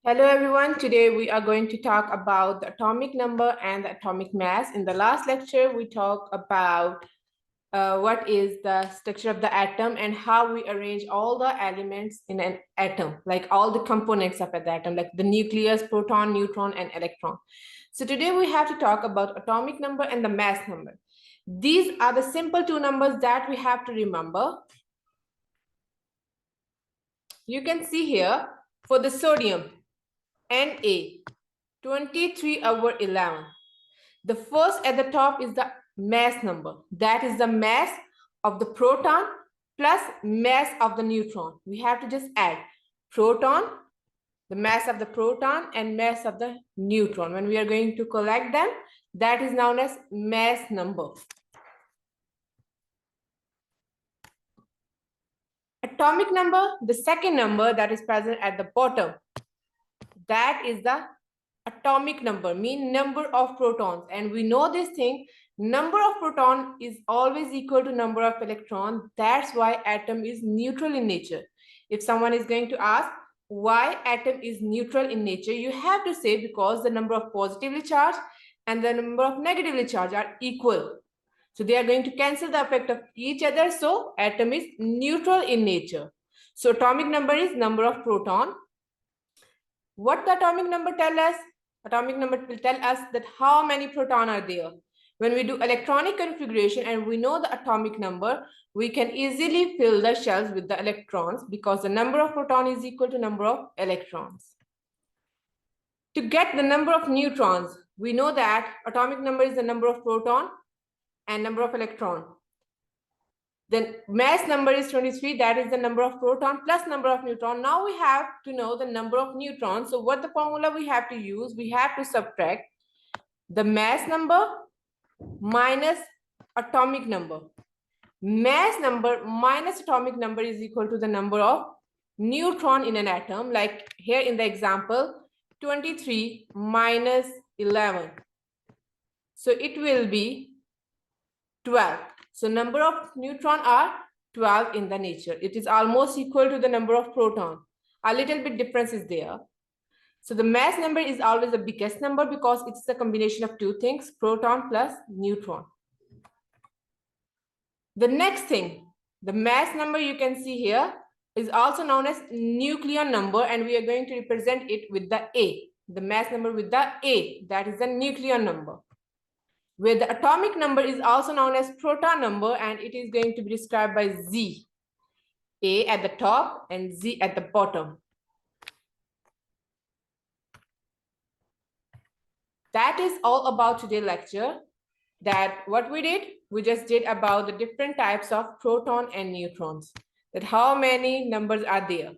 Hello everyone, today we are going to talk about the atomic number and the atomic mass. In the last lecture, we talked about what is the structure of the atom and how we arrange all the elements in an atom, like all the components of an atom, like the nucleus, proton, neutron, and electron. So today we have to talk about atomic number and the mass number. These are the simple two numbers that we have to remember. You can see here for the sodium, Na, 23/11. The first at the top is the mass number. That is the mass of the proton plus mass of the neutron. We have to just add proton, the mass of the proton, and mass of the neutron. When we are going to collect them, that is known as mass number. Atomic number, the second number that is present at the bottom, that is the atomic number, mean number of protons. And we know this thing, number of proton is always equal to number of electron. That's why atom is neutral in nature. If someone is going to ask why atom is neutral in nature, you have to say because the number of positively charged and the number of negatively charged are equal. So they are going to cancel the effect of each other. So atom is neutral in nature. So atomic number is number of proton. What the atomic number tell us? Atomic number will tell us that how many proton are there. When we do electronic configuration and we know the atomic number, we can easily fill the shells with the electrons because the number of proton is equal to number of electrons. To get the number of neutrons, we know that atomic number is the number of proton and number of electron. The mass number is 23, that is the number of proton plus number of neutron. Now we have to know the number of neutrons. So what the formula we have to use, we have to subtract the mass number minus atomic number. Mass number minus atomic number is equal to the number of neutron in an atom. Like here in the example, 23 minus 11. So it will be 12. So number of neutron are 12 in the nature. It is almost equal to the number of proton. A little bit difference is there. So the mass number is always the biggest number because it's the combination of two things, proton plus neutron. The next thing, the mass number you can see here is also known as Nucleon number, and we are going to represent it with the A. The mass number with the A, that is the Nucleon number. Where the atomic number is also known as proton number, and it is going to be described by Z. A at the top and Z at the bottom. That is all about today's lecture. That what we did, we just did about the different types of proton and neutrons. That how many numbers are there.